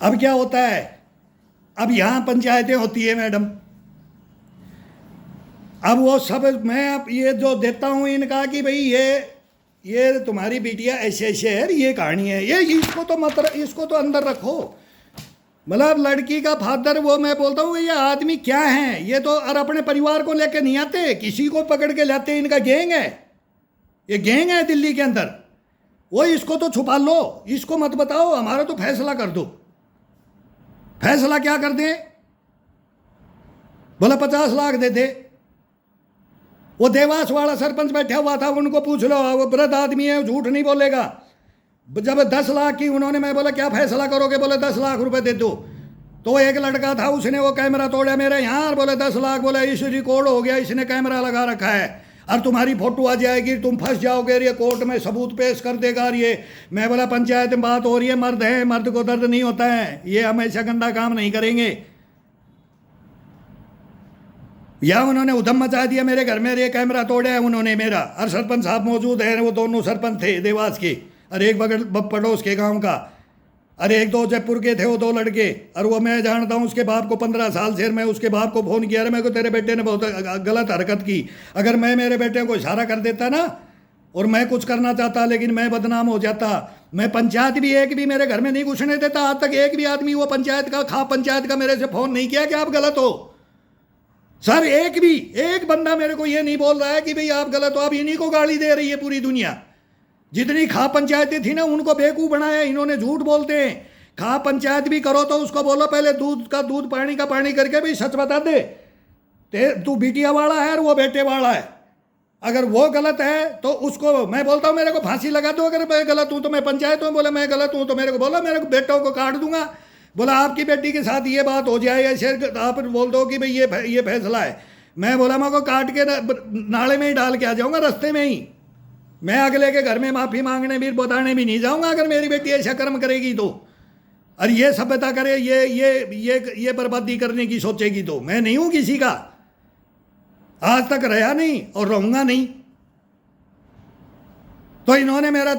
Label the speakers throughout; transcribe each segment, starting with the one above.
Speaker 1: अब क्या होता है, अब यहाँ पंचायतें होती है मैडम, अब वो सब मैं अब ये जो देता हूँ इनका कि भाई ये तुम्हारी बिटिया ऐसे ऐसे है, ये कहानी है, ये इसको तो मत, इसको तो अंदर रखो। मतलब लड़की का फादर, वो मैं बोलता हूँ ये आदमी क्या है, ये तो और अपने परिवार को लेके नहीं आते, किसी को पकड़ के लाते, इनका गैंग है, ये गैंग है दिल्ली के अंदर। वो इसको तो छुपा लो, इसको मत बताओ, हमारा तो फैसला कर दो। फैसला क्या कर दें? बोला 50 लाख दे दे। वो देवास वाला सरपंच बैठा हुआ था, उनको पूछ लो, वो वृद्ध आदमी है, झूठ नहीं बोलेगा। जब 10 लाख की उन्होंने, मैं बोला क्या फैसला करोगे, बोले 10 लाख रुपए दे दो। तो एक लड़का था, उसने वो कैमरा तोड़ा मेरे यहाँ, और बोले 10 लाख, बोले इस रिकॉर्ड हो गया, इसने कैमरा लगा रखा है और तुम्हारी फोटो आ जाएगी, तुम फंस जाओगे, ये कोर्ट में सबूत पेश कर देगा। और ये मैं बोला पंचायत में बात हो रही है, मर्द है, मर्द को दर्द नहीं होता है, ये हमेशा गंदा काम नहीं करेंगे। या उन्होंने उधम मचा दिया मेरे घर में, ये कैमरा तोड़ा है उन्होंने मेरा, और सरपंच साहब मौजूद है, वो दोनों सरपंच थे देवास के, और एक बगल पड़ोस के गांव का, अरे एक दो जयपुर के थे वो 2 लड़के, और वो मैं जानता हूँ उसके बाप को 15 साल से। मैं उसके बाप को फ़ोन किया, अरे मेरे को तेरे बेटे ने बहुत गलत हरकत की, अगर मैं मेरे बेटे को इशारा कर देता ना, और मैं कुछ करना चाहता लेकिन मैं बदनाम हो जाता, मैं पंचायत भी एक भी मेरे घर में नहीं घुसने देता। आज तक एक भी आदमी वो पंचायत का, खाप पंचायत का मेरे से फ़ोन नहीं किया कि आप गलत हो। सर एक बंदा मेरे को ये नहीं बोल रहा है कि भाई आप गलत हो। आप इन्हीं को गाली दे रही है पूरी दुनिया। जितनी खा पंचायतें थी ना, उनको बेवकूफ़ बनाया इन्होंने, झूठ बोलते हैं। खा पंचायत भी करो तो उसको बोलो पहले दूध का दूध, पानी का पानी करके भाई सच बता दे, तू बिटिया वाला है और वो बेटे वाला है। अगर वो गलत है तो उसको मैं बोलता हूँ मेरे को फांसी लगा दो, अगर मैं गलत हूँ तो। मैं पंचायत हूँ, बोला मैं गलत हूँ तो मेरे को बोला, मेरे को बेटों को काट दूंगा। बोला आपकी बेटी के साथ ये बात हो जाए, ऐसे आप बोल दो कि भाई ये फैसला है। मैं बोला मैं को काट के नाले में ही डाल के आ जाऊंगा, रास्ते में ही। मैं अगले के घर में माफ़ी मांगने भी, बताने भी नहीं जाऊंगा अगर मेरी बेटी ऐसा कर्म करेगी तो, और ये सभ्यता करे, ये बर्बादी करने की सोचेगी तो। मैं नहीं हूं किसी का, आज तक रहा नहीं और रहूंगा नहीं। तो इन्होंने मेरा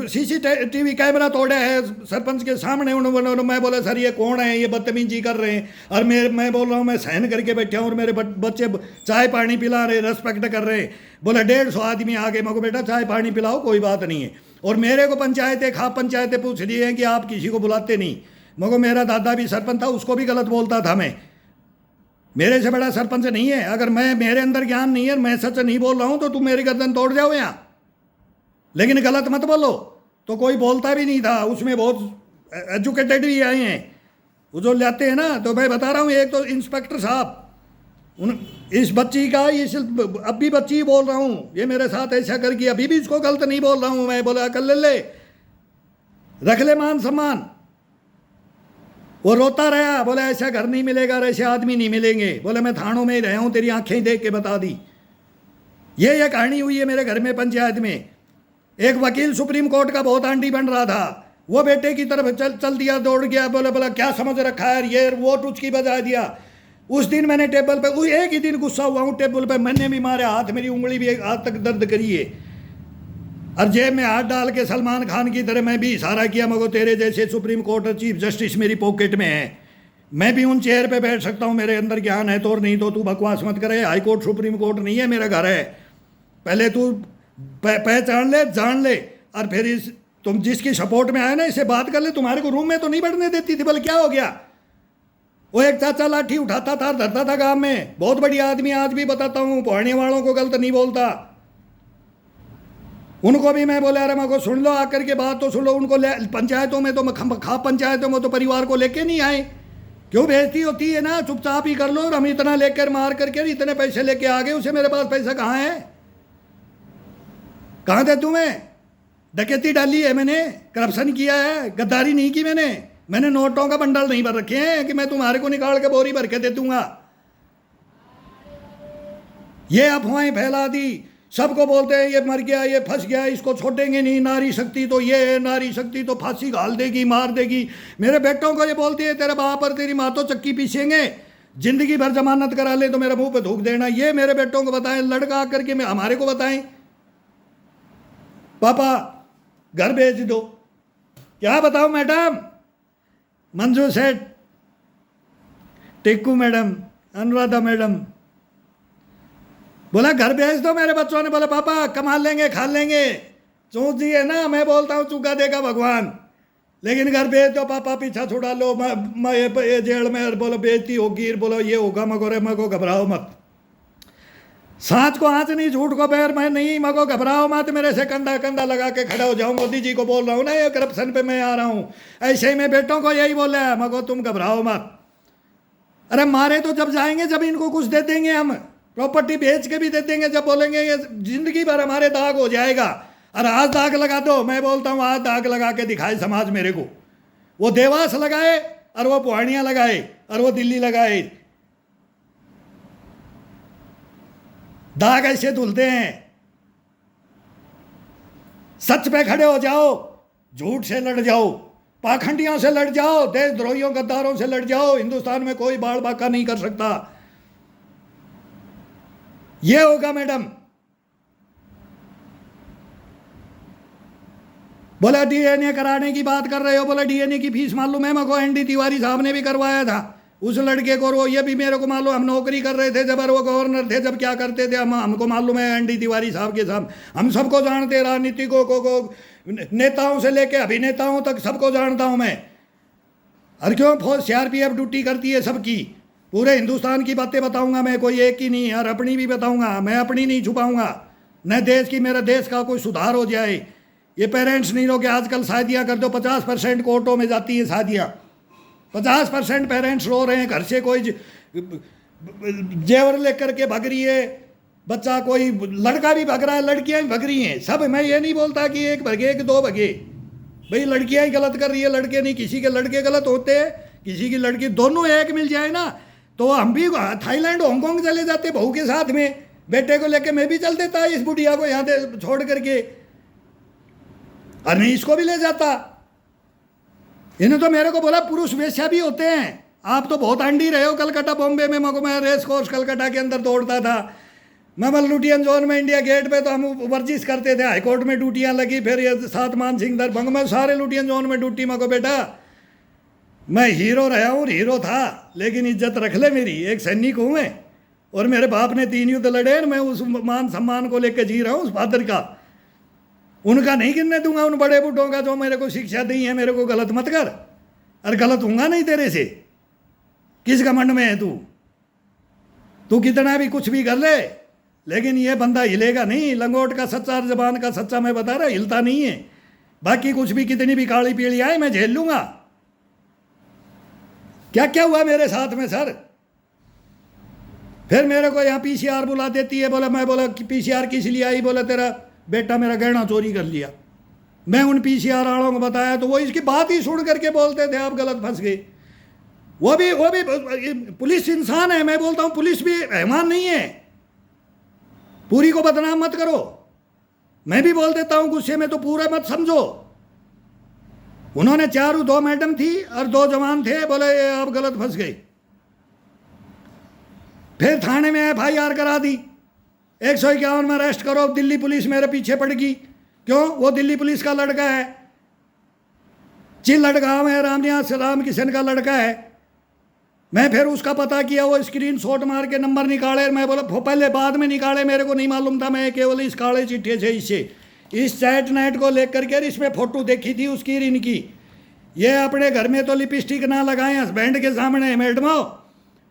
Speaker 1: सीसीटीवी कैमरा तोड़ा है सरपंच के सामने। उन्होंने, मैं बोला सर ये कौन है, ये बदतमीजी कर रहे हैं। और मैं बोल रहा हूँ मैं सहन करके बैठा हूँ, और मेरे बच्चे चाय पानी पिला रहे, रेस्पेक्ट कर रहे हैं। बोला 150 आदमी आगे, मैं को बेटा चाय पानी पिलाओ, कोई बात नहीं है। और मेरे को पंचायतें, खाप पंचायतें पूछ रही हैं कि आप किसी को बुलाते नहीं। मैं को मेरा दादा भी सरपंच था, उसको भी गलत बोलता था मैं, मेरे से बड़ा सरपंच नहीं है। अगर मेरे अंदर ज्ञान नहीं है, मैं सच नहीं बोल रहा हूँ तो तुम मेरी गर्दन तोड़ जाओ यहाँ, लेकिन गलत मत बोलो। तो कोई बोलता भी नहीं था, उसमें बहुत एजुकेटेड भी आए हैं वो जो लाते हैं ना। तो मैं बता रहा हूँ, एक तो इंस्पेक्टर साहब, इस बच्ची का, इस अभी बच्ची बोल रहा हूँ, ये मेरे साथ ऐसा करके, अभी भी इसको गलत नहीं बोल रहा हूँ मैं। बोला कर ले, रख ले मान सम्मान। वो रोता रहा, बोला ऐसा घर नहीं मिलेगा, ऐसे आदमी नहीं मिलेंगे। बोले मैं थानों में ही रहा हूँ, तेरी आंखें देख के बता दी। ये कहानी हुई है मेरे घर में पंचायत में। एक वकील सुप्रीम कोर्ट का बहुत आंटी बन रहा था, वो बेटे की तरफ चल दिया, दौड़ गया। बोला क्या समझ रखा है, ये वो टुचकी बजा दिया। उस दिन मैंने टेबल पे, एक ही दिन गुस्सा हुआ हूँ टेबल पे, मैंने भी मारे हाथ, मेरी उंगली भी आज तक दर्द करी है। और जेब में हाथ डाल के सलमान खान की तरह मैं भी इशारा किया, मगर तेरे जैसे सुप्रीम कोर्ट और चीफ जस्टिस मेरी पॉकेट में है, मैं भी उन चेयर पे बैठ सकता हूँ, मेरे अंदर ज्ञान है तो। और नहीं तो तू बकवास मत करे, हाई कोर्ट सुप्रीम कोर्ट नहीं है, मेरा घर है। पहले तू पहचान ले, जान ले, और फिर तुम जिसकी सपोर्ट में आए ना, इससे बात कर ले। तुम्हारे को रूम में तो नहीं बैठने देती थी, बोले क्या हो गया। वो एक चाचा लाठी उठाता था, धरता था गांव में, बहुत बढ़िया आदमी, आज भी बताता हूँ, पढ़ने वालों को गलत नहीं बोलता। उनको भी मैं बोला, अरे मेरे को सुन लो, आकर के बात तो सुन लो। उनको पंचायतों में तो, खाप पंचायतों में तो परिवार को लेके नहीं आए, क्यों बेइज्जती होती है ना, चुपचाप ही कर लो। और हम इतना लेकर मार करके इतने पैसे लेके आ गए, उसे मेरे पास पैसा कहाँ है, कहाँ दे तुम्हें। डकैती डाली है मैंने, करप्शन किया है, गद्दारी नहीं की मैंने नोटों का बंडल नहीं भर रखे हैं कि मैं तुम्हारे को निकाल के बोरी भर के दे दूंगा। ये अफवाहें फैला दी, सबको बोलते हैं ये मर गया, ये फंस गया, इसको छोड़ेंगे नहीं, नारी शक्ति तो ये है, नारी शक्ति तो फांसी घाल देगी, मार देगी। मेरे बेटों को ये बोलती है तेरे बाप और तेरी माँ तो चक्की पीसेंगे, जिंदगी भर जमानत करा ले तो मेरे मुंह पे थूक देना। ये मेरे बेटों को बताएं, लड़का आकर के हमारे को बताएं पापा घर भेज दो। क्या बताओ मैडम, मंजू सेठ, टिक्कू मैडम, अनुराधा मैडम, बोला घर भेज दो मेरे बच्चों ने। बोला पापा कमा लेंगे, खा लेंगे, चूक जी है ना, मैं बोलता हूँ चूका देगा भगवान, लेकिन घर भेज दो पापा, पीछा छुड़ा लो, मैं ये जेल में। बोलो बेइज्जती होगी, बोलो ये होगा, मगोरे मगो घबराओ मत, सांच को आँच नहीं, झूठ को पैर मैं नहीं, मगो घबराओ मत, मेरे से कंधा कंधा लगा के खड़ा हो जाऊं। मोदी जी को बोल रहा हूँ ना, ये करप्शन पे मैं आ रहा हूँ, ऐसे ही मैं बेटों को यही बोला है, मगो तुम घबराओ मत। अरे मारे तो जब जाएंगे जब इनको कुछ दे देंगे, हम प्रॉपर्टी बेच के भी दे देंगे, जब बोलेंगे ये जिंदगी भर हमारे दाग हो जाएगा। और आज दाग लगा दो, मैं बोलता हूँ आज दाग लगा के दिखाए समाज मेरे को। वो देवास लगाए और वो पुहाड़ियाँ लगाए और वो दिल्ली लगाए, दाग ऐसे धुलते हैं। सच पे खड़े हो जाओ, झूठ से लड़ जाओ, पाखंडियों से लड़ जाओ, देशद्रोहियों गद्दारों से लड़ जाओ, हिंदुस्तान में कोई बाल बाका नहीं कर सकता। ये होगा मैडम। बोला डीएनए कराने की बात कर रहे हो, बोला डीएनए की फीस मालूम है मेरे को, एनडी तिवारी साहब ने भी करवाया था उस लड़के को, वो ये भी मेरे को मालूम, हम नौकरी कर रहे थे जब, वो गवर्नर थे जब, क्या करते थे हमको मालूम है। एनडी तिवारी साहब के साथ हम सबको जानते, राजनीतिकों को नेताओं से लेके अभिनेताओं तक सबको जानता हूं मैं। और क्यों सीआरपीएफ ड्यूटी करती है सबकी, पूरे हिंदुस्तान की बातें बताऊंगा मैं, कोई एक ही नहीं, और अपनी भी बताऊंगा मैं, अपनी नहीं छुपाऊंगा, न देश की, मेरा देश का कोई सुधार हो जाए। ये पेरेंट्स नहीं लोग आजकल शादियां कर दो, 50% कोर्टों में जाती है शादियां, 50% पेरेंट्स रो रहे हैं, घर से कोई जेवर लेकर के भग रही है, बच्चा कोई लड़का भी भग रहा है, लड़कियां भी भग रही हैं सब। मैं ये नहीं बोलता कि एक भगे कि दो भगे, भाई लड़कियां ही गलत कर रही है, लड़के नहीं, किसी के लड़के गलत होते हैं, किसी की लड़की, दोनों एक मिल जाए ना तो हम भी थाईलैंड हांगकांग चले जाते बहू के साथ में, बेटे को लेके मैं भी चल देता इस बुढ़िया को यहाँ छोड़ करके, और नहीं इसको भी ले जाता। इन्हें तो मेरे को बोला पुरुष वेश्या भी होते हैं, आप तो बहुत अंडी रहे हो। कलकत्ता बॉम्बे में मैं रेस कोर्स कलकत्ता के अंदर दौड़ता था, मैं लुटियन जोन में इंडिया गेट पे तो हम वर्जिश करते थे, हाईकोर्ट में ड्यूटियाँ लगी, फिर ये 7 मान सिंह दरभंग में सारे लुटियन जोन में ड्यूटी। मैं को बेटा मैं हीरो रहा हूँ, हीरो था, लेकिन इज्जत रख ले मेरी, एक सैनिक हूँ मैं, और मेरे बाप ने 3 युद्ध लड़े, मैं उस मान सम्मान को लेकर जी रहा हूँ, उस फादर का, उनका नहीं गिनने दूंगा, उन बड़े बूढ़ों का जो मेरे को शिक्षा दी है, मेरे को गलत मत कर, और गलत होऊंगा नहीं तेरे से, किस घमंड में है तू कितना भी कुछ भी कर ले, लेकिन ये बंदा हिलेगा नहीं, लंगोट का सच्चा, जबान का सच्चा मैं बता रहा, हिलता नहीं है। बाकी कुछ भी कितनी भी काली पीली आए मैं झेल लूंगा। क्या क्या हुआ मेरे साथ में सर, फिर मेरे को यहाँ पीसीआर बुला देती है, बोला, मैं बोला पीसीआर किस लिए आई, बोला तेरा बेटा मेरा गहना चोरी कर लिया। मैं उन पीसीआर वालों को बताया तो वो इसकी बात ही सुन करके बोलते थे आप गलत फंस गए। वो भी पुलिस इंसान है, मैं बोलता हूँ पुलिस भी रहमान नहीं है, पूरी को बदनाम मत करो। मैं भी बोल देता हूँ गुस्से में तो पूरा मत समझो। उन्होंने 2 मैडम थी और 2 जवान थे, बोले ये आप गलत फंस गए। फिर थाने में FIR करा दी, 151 में अरेस्ट करो। दिल्ली पुलिस मेरे पीछे पड़ गई, क्यों, वो दिल्ली पुलिस का लड़का है, चिल्लड़ गांव है, राम किशन का लड़का है। मैं फिर उसका पता किया, वो स्क्रीनशॉट मार के नंबर निकाले, मैं बोला पहले बाद में निकाले, मेरे को नहीं मालूम था, मैं केवल इस काले चिट्ठे से इससे इस चैट नाइट को लेकर के इसमें फोटो देखी थी उसकी, इनकी। ये अपने घर में तो लिपस्टिक ना लगाएं हस्बैंड के सामने, मैडमो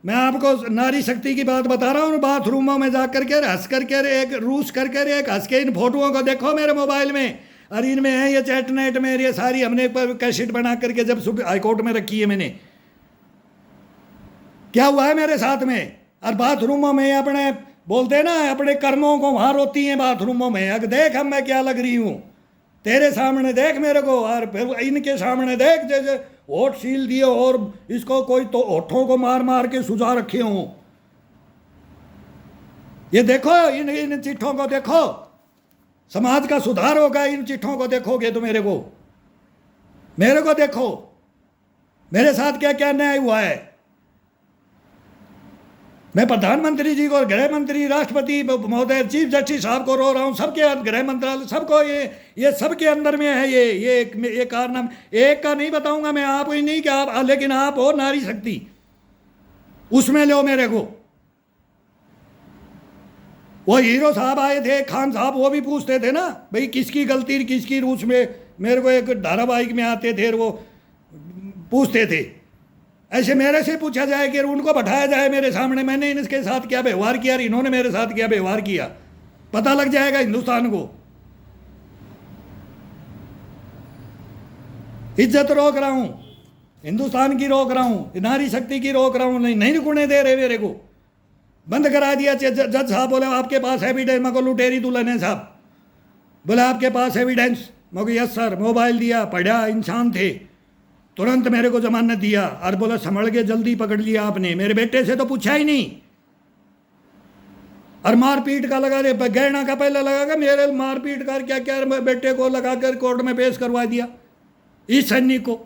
Speaker 1: मैं आपको नारी शक्ति की बात बता रहा हूँ। बाथरूमों में जा करके हंस करके एक रूस करके एक हंस के इन फोटोओं को देखो मेरे मोबाइल में, और इनमें है ये चैट नाइट में, ये सारी हमने कैसेट बना करके जब हाईकोर्ट में रखी है मैंने। क्या हुआ है मेरे साथ में, और बाथरूमों में अपने बोलते हैं ना अपने कर्मों को वहाँ रोती हैं बाथरूमों में। अब देख हम मैं क्या लग रही हूँ तेरे सामने, देख मेरे को, और फिर इनके सामने देख जैसे होठ सील दिए और इसको कोई तो होठों को मार मार के सुझा रखे हों। ये देखो इन चिट्ठों को देखो, समाज का सुधार होगा इन चिट्ठों को देखोगे तो। मेरे को देखो मेरे साथ क्या क्या न्याय हुआ है। मैं प्रधानमंत्री जी को, गृह मंत्री, राष्ट्रपति महोदय, चीफ जस्टिस साहब को रो रहा हूँ, सबके गृह मंत्रालय, सबको ये सबके अंदर में है ये कारनामा। एक का नहीं बताऊंगा मैं, आप ही नहीं कि आप, लेकिन आप हो नारी शक्ति, उसमें लो मेरे को। वो हीरो साहब आए थे, खान साहब, वो भी पूछते थे ना भाई किसकी गलती किसकी, रूस में मेरे को एक धारावाहिक में आते थे, वो पूछते थे। ऐसे मेरे से पूछा जाए कि उनको बैठाया जाए मेरे सामने, मैंने इनके साथ क्या व्यवहार किया और इन्होंने मेरे साथ क्या व्यवहार किया, पता लग जाएगा हिंदुस्तान को। इज्जत रोक रहा हूं, हिंदुस्तान की रोक रहा हूं, नारी शक्ति की रोक रहा हूं, नहीं रुकने दे रहे मेरे को। बंद करा दिया। जज साहब बोले आपके पास एविडेंस, मैं को लुटेरी दुल्हन है साहब, बोले आपके पास एविडेंस, मैं को यस सर, मोबाइल दिया, पढ़ा, इंसान थे, तुरंत मेरे को जमानत दिया और बोला संभल के जल्दी पकड़ लिया आपने, मेरे बेटे से तो पूछा ही नहीं। और मारपीट का लगा दे, गहना का पहले लगा, मेरे मारपीट कर क्या क्या बेटे को लगाकर कोर्ट में पेश करवा दिया, इस सैनिक को,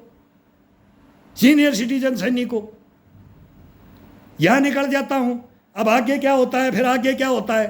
Speaker 1: सीनियर सिटीजन सैनिक को। यहां निकल जाता हूं, अब आगे क्या होता है, फिर आगे क्या होता है